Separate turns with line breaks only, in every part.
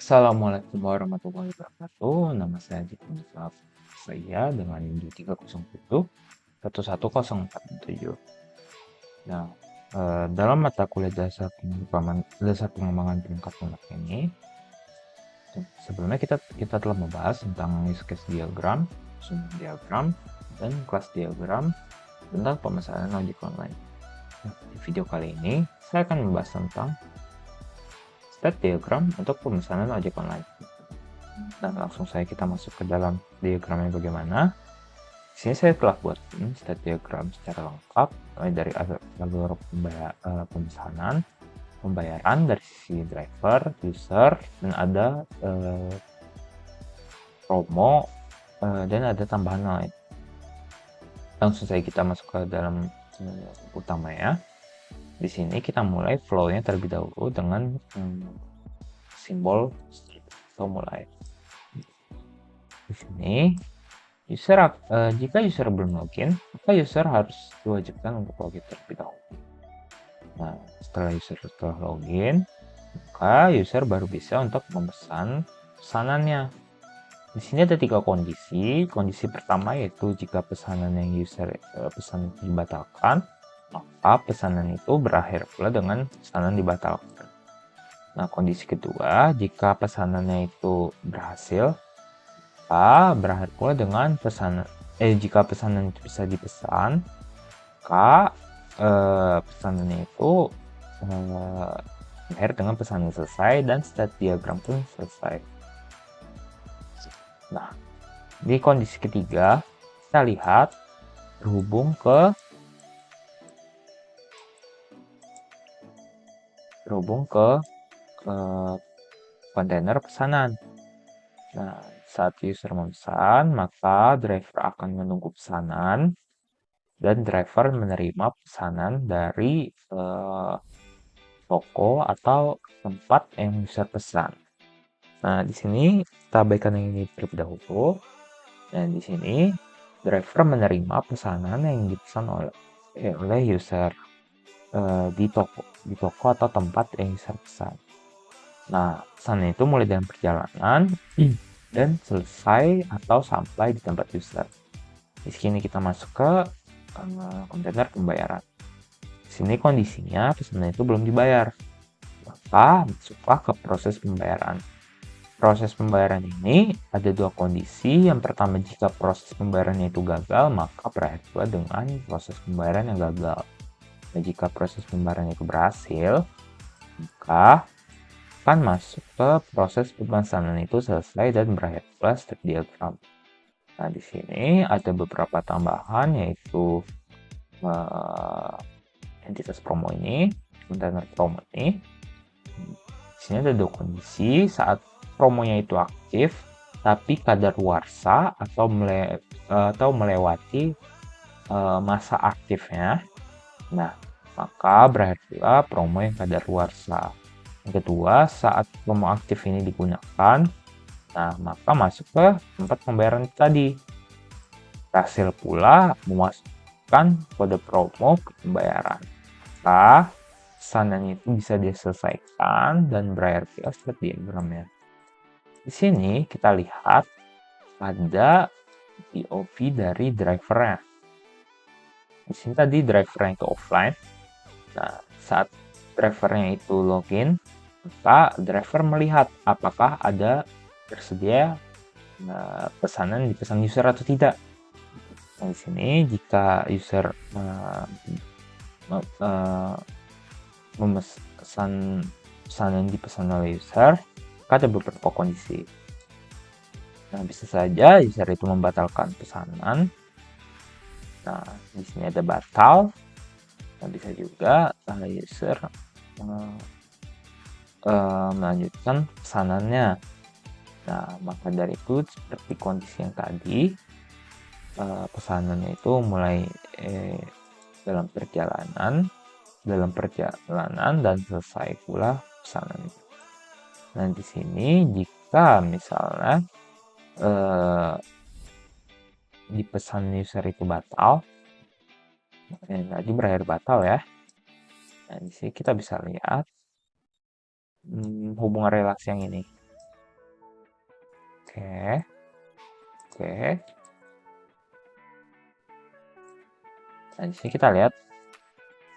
Assalamualaikum warahmatullahi wabarakatuh. Nama saya Jika Musaf. Saya dengan NIM 307 11047. Nah, dalam mata kuliah dasar pengembangan perangkat lunak ini, sebelumnya kita telah membahas tentang use case diagram, summary diagram, dan kelas diagram tentang pemesanan ojek online. Nah, di video kali ini saya akan membahas tentang state diagram untuk pemesanan ojek online. Dan langsung saja kita masuk ke dalam diagramnya bagaimana. Di sini saya telah buat state diagram secara lengkap, mulai dari alur pemesanan, pembayaran dari sisi driver, user, dan ada promo, dan ada tambahan lain. Langsung saja kita masuk ke dalam utama ya. Di sini kita mulai flow-nya terlebih dahulu dengan simbol atau mulai. Di sini jika user belum login, maka user harus diwajibkan untuk login terlebih dahulu. Nah, setelah user login, maka user baru bisa untuk memesan pesanannya. Di sini ada 3 kondisi. Kondisi pertama yaitu jika pesanan yang user pesan dibatalkan, maka pesanan itu berakhir pula dengan pesanan dibatalkan. Nah, kondisi kedua, jika pesanannya itu berhasil, maka berakhir pula dengan jika pesanan itu bisa dipesan, maka pesanannya itu berakhir dengan pesanan selesai dan state diagram pun selesai. Nah, di kondisi ketiga, kita lihat berhubung ke kontainer pesanan. Nah, saat user memesan, maka driver akan menunggu pesanan dan driver menerima pesanan dari toko atau tempat yang user pesan. Nah, di sini kita abaikan yang ini terlebih dahulu. Dan di sini driver menerima pesanan yang dipesan oleh user di toko atau tempat yang user pesan. Nah, pesan itu mulai dari perjalanan dan selesai atau sampai di tempat user. Di sini kita masuk ke kontainer pembayaran. Di sini kondisinya pesanan itu belum dibayar, maka masuklah ke proses pembayaran. Proses pembayaran ini ada 2 kondisi. Yang pertama, jika proses pembayarannya itu gagal, maka berakhir pula dengan proses pembayaran yang gagal. Dan jika proses pembayaran itu berhasil, maka akan masuk ke proses pemesanan itu selesai dan berakhir pula state diagram. Nah, di sini ada beberapa tambahan, yaitu entitas promo ini, kontainer promo ini. Di sini ada 2 kondisi. Saat promonya itu aktif, tapi kadaluarsa atau melewati masa aktifnya. Nah, maka berakhir pula promo yang kadaluarsa. Yang kedua, saat promo aktif ini digunakan, nah maka masuk ke tempat pembayaran tadi. Berhasil pula memasukkan kode promo ke pembayaran. Maka pesanan itu bisa diselesaikan dan berakhir pula state diagramnya. Di sini kita lihat ada POV dari drivernya. Di sini tadi drivernya itu offline. Nah, saat drivernya itu login, maka driver melihat apakah ada tersedia pesanan dipesan user atau tidak. Nah, di sini jika user memesan pesanan dipesan oleh user, maka ada beberapa kondisi. Nah, bisa saja user itu membatalkan pesanan. Nah, di sini ada batal. Nah, bisa juga user melanjutkan pesanannya. Nah, maka dari itu seperti kondisi yang tadi, pesanannya itu mulai dalam perjalanan dan selesai pula pesanan itu. Nah, di sini jika misalnya di pesan user itu batal, tadi berakhir batal ya. Nah, di sini kita bisa lihat hubungan relasi yang ini. Oke. Oke. Nah, di sini kita lihat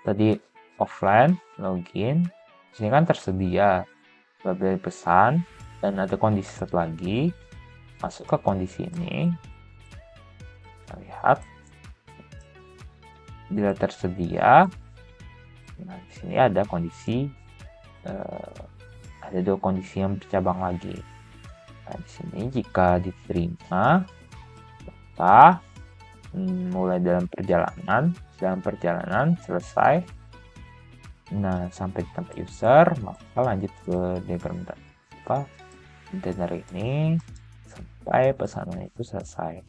tadi offline, login. Di sini kan tersedia label pesan dan ada kondisi satu lagi. Masuk ke kondisi ini. Kita lihat bila tersedia. Nah, di sini ada kondisi ada dua kondisi yang bercabang lagi. Nah, di sini jika diterima, maka mulai dalam perjalanan selesai. Nah, sampai di tempat user, maka lanjut ke diagram kontainer ini sampai pesanan itu selesai.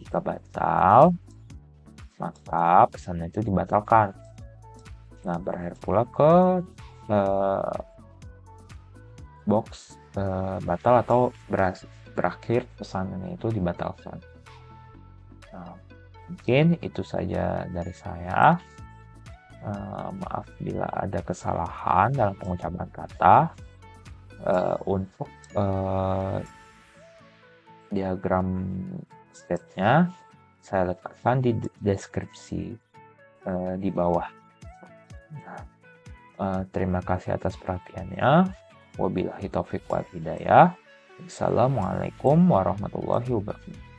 Jika batal, maka pesanan itu dibatalkan. Nah, berakhir pula ke box batal atau berakhir pesanannya itu dibatalkan. Nah, mungkin itu saja dari saya. Maaf bila ada kesalahan dalam pengucapan kata. Untuk diagram state-nya saya letakkan di deskripsi di bawah. Terima kasih atas perhatiannya. Wabillahi taufiq wal hidayah. Assalamualaikum warahmatullahi wabarakatuh.